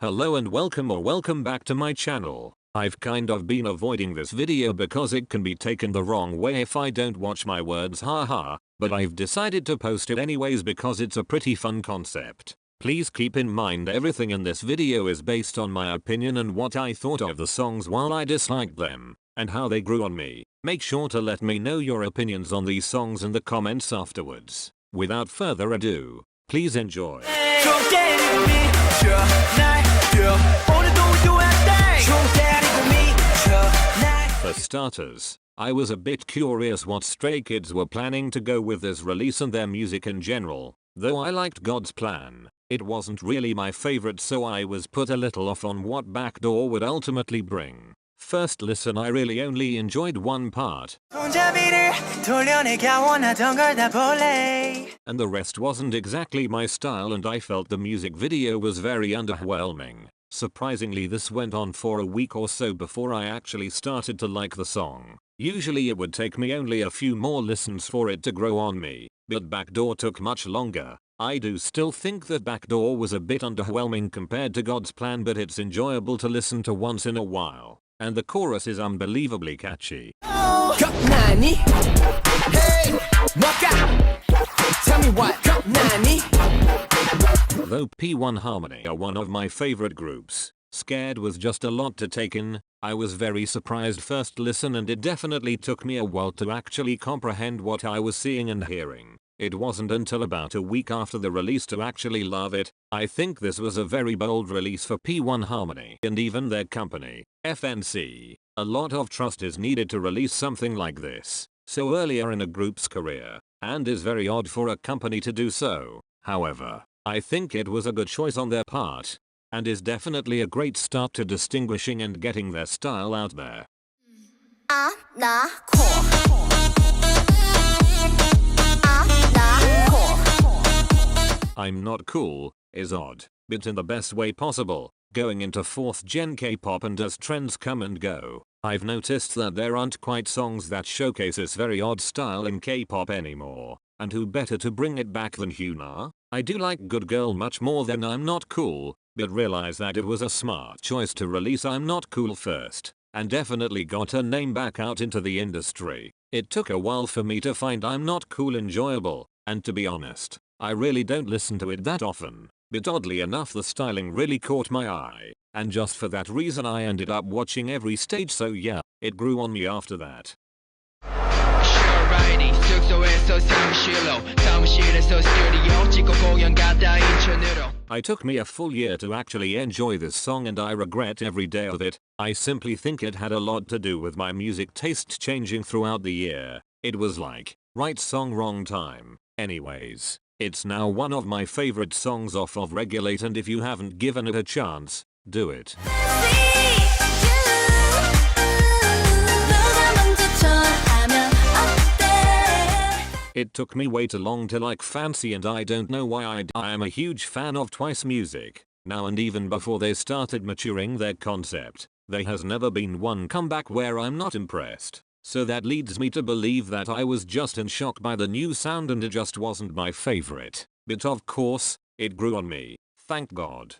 Hello and welcome back to my channel. I've kind of been avoiding this video because it can be taken the wrong way if I don't watch my words, haha, but I've decided to post it anyways because it's a pretty fun concept. Please keep in mind everything in this video is based on my opinion and what I thought of the songs while I disliked them, and how they grew on me. Make sure to let me know your opinions on these songs in the comments afterwards. Without further ado, please enjoy. For starters, I was a bit curious what Stray Kids were planning to go with this release and their music in general. Though I liked God's Plan, it wasn't really my favorite, so I was put a little off on what Backdoor would ultimately bring. First listen, I really only enjoyed one part, and the rest wasn't exactly my style, and I felt the music video was very underwhelming. Surprisingly, this went on for a week or so before I actually started to like the song. Usually it would take me only a few more listens for it to grow on me, but Backdoor took much longer. I do still think that Backdoor was a bit underwhelming compared to God's Plan, but it's enjoyable to listen to once in a while, and the chorus is unbelievably catchy. Though P1 Harmony are one of my favorite groups, Scared was just a lot to take in. I was very surprised first listen, and it definitely took me a while to actually comprehend what I was seeing and hearing. It wasn't until about a week after the release to actually love it. I think this was a very bold release for P1 Harmony and even their company, FNC. A lot of trust is needed to release something like this so earlier in a group's career, and is very odd for a company to do so. However, I think it was a good choice on their part, and is definitely a great start to distinguishing and getting their style out there. I'm Not Cool is odd, but in the best way possible, going into 4th gen K-pop, and as trends come and go, I've noticed that there aren't quite songs that showcase this very odd style in K-pop anymore, and who better to bring it back than Hyuna? I do like Good Girl much more than I'm Not Cool, but realize that it was a smart choice to release I'm Not Cool first, and definitely got her name back out into the industry. It took a while for me to find I'm Not Cool enjoyable, and to be honest, I really don't listen to it that often, but oddly enough the styling really caught my eye, and just for that reason I ended up watching every stage, so yeah, it grew on me after that. It took me a full year to actually enjoy this song, and I regret every day of it. I simply think it had a lot to do with my music taste changing throughout the year. It was like, right song wrong time. Anyways, it's now one of my favorite songs off of Regulate, and if you haven't given it a chance, do it. It took me way too long to like Fancy, and I don't know why I am a huge fan of Twice music now, and even before they started maturing their concept, there has never been one comeback where I'm not impressed. So that leads me to believe that I was just in shock by the new sound and it just wasn't my favorite. But of course, it grew on me. Thank God.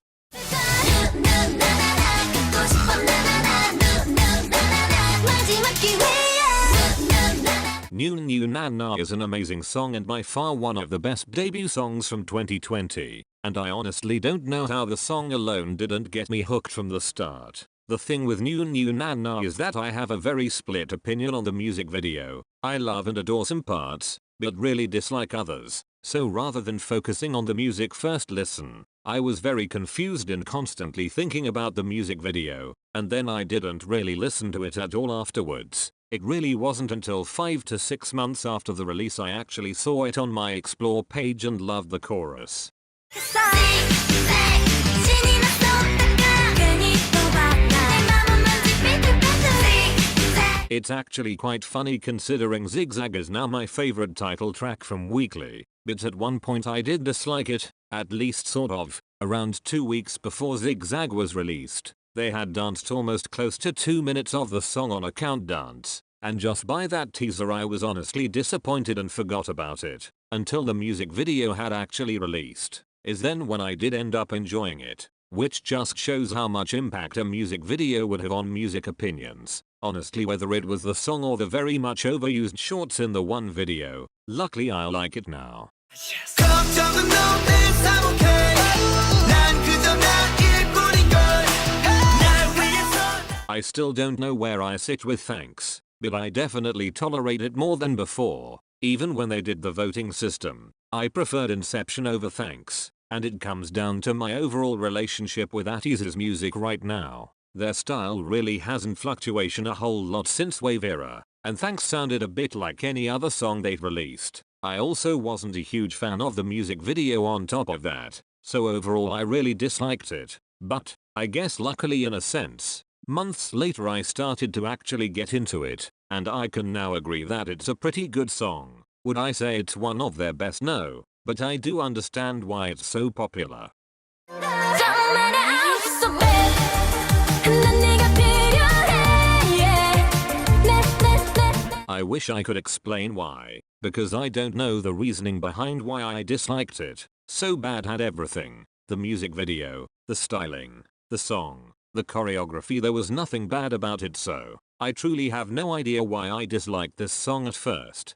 New Na Na is an amazing song and by far one of the best debut songs from 2020, and I honestly don't know how the song alone didn't get me hooked from the start. The thing with New Na Na is that I have a very split opinion on the music video. I love and adore some parts, but really dislike others, so rather than focusing on the music first listen, I was very confused and constantly thinking about the music video, and then I didn't really listen to it at all afterwards. It really wasn't until 5 to 6 months after the release I actually saw it on my explore page and loved the chorus. It's actually quite funny considering Zigzag is now my favorite title track from Weekly, but at one point I did dislike it, at least sort of. Around 2 weeks before Zigzag was released, they had danced almost close to 2 minutes of the song on a count dance, and just by that teaser I was honestly disappointed and forgot about it, until the music video had actually released. Is then when I did end up enjoying it. which just shows how much impact a music video would have on music opinions. Honestly, whether it was the song or the very much overused shorts in the one video, luckily I like it now. Yes. I still don't know where I sit with thanks, but I definitely tolerate it more than before. Even when they did the voting system, I preferred Inception over thanks, and it comes down to my overall relationship with ATEEZ's music right now. Their style really hasn't fluctuated a whole lot since Wave era, and thanks sounded a bit like any other song they've released. I also wasn't a huge fan of the music video on top of that, so overall I really disliked it. But, I guess luckily in a sense, months later I started to actually get into it, and I can now agree that it's a pretty good song. Would I say it's one of their best? No, but I do understand why it's so popular. I wish I could explain why, because I don't know the reasoning behind why I disliked it. So bad had everything. The music video, the styling, the song, the choreography, there was nothing bad about it, so I truly have no idea why I disliked this song at first.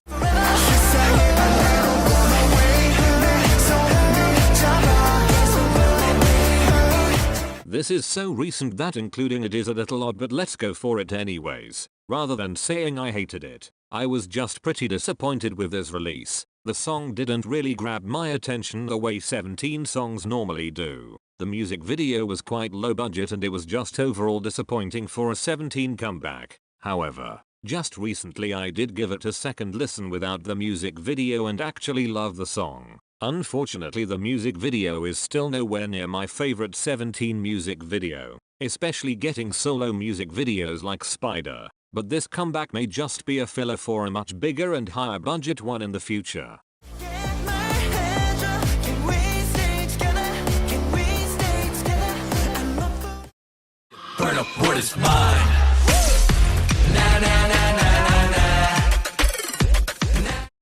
This is so recent that including it is a little odd, but let's go for it anyways. Rather than saying I hated it, I was just pretty disappointed with this release. The song didn't really grab my attention the way 17 songs normally do. The music video was quite low budget and it was just overall disappointing for a 17 comeback. However, just recently I did give it a second listen without the music video and actually love the song. Unfortunately, the music video is still nowhere near my favorite 17 music video, especially getting solo music videos like Spider, but this comeback may just be a filler for a much bigger and higher budget one in the future. Burn up what is mine.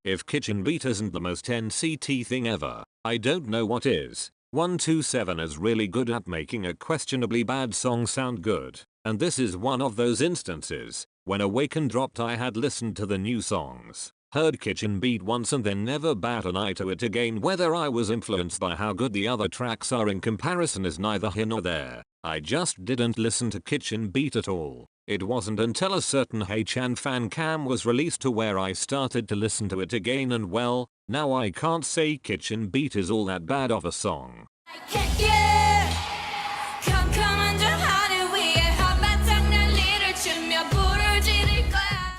If Kitchen Beat isn't the most NCT thing ever, I don't know what is. 127 is really good at making a questionably bad song sound good, and this is one of those instances. When Awaken dropped, I had listened to the new songs, heard Kitchen Beat once and then never bat an eye to it again. Whether I was influenced by how good the other tracks are in comparison is neither here nor there. I just didn't listen to Kitchen Beat at all. It wasn't until a certain Hey-chan fan cam was released to where I started to listen to it again, and well, now I can't say Kitchen Beat is all that bad of a song.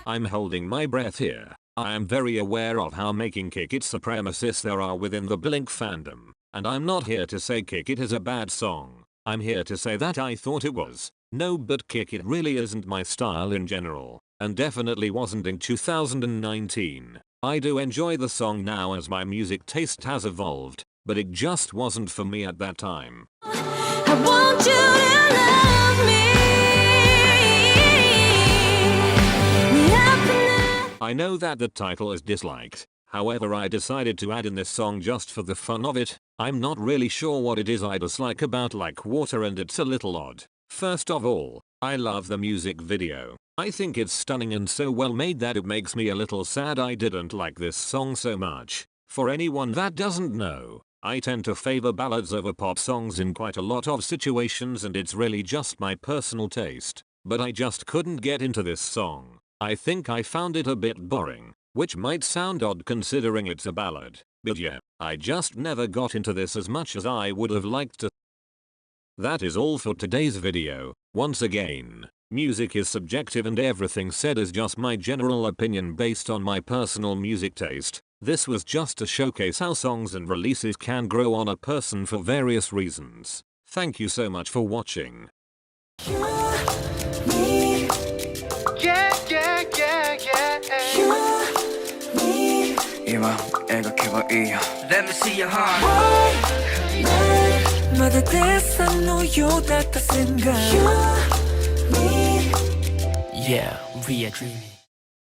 I'm holding my breath here. I am very aware of how making Kick It supremacists there are within the Blink fandom, and I'm not here to say Kick It is a bad song. I'm here to say that I thought it was. No, but Kick It really isn't my style in general, and definitely wasn't in 2019. I do enjoy the song now as my music taste has evolved, but it just wasn't for me at that time. I want you to love me. I know that the title is disliked, however I decided to add in this song just for the fun of it. I'm not really sure what it is I dislike about Like Water, and it's a little odd. First of all, I love the music video. I think it's stunning and so well made that it makes me a little sad I didn't like this song so much. For anyone that doesn't know, I tend to favor ballads over pop songs in quite a lot of situations, and it's really just my personal taste. But I just couldn't get into this song. I think I found it a bit boring, which might sound odd considering it's a ballad, but yeah, I just never got into this as much as I would have liked to. That is all for today's video. Once again, music is subjective and everything said is just my general opinion based on my personal music taste. This was just to showcase how songs and releases can grow on a person for various reasons. Thank you so much for watching. Let me see your heart. Yeah, we are dreaming.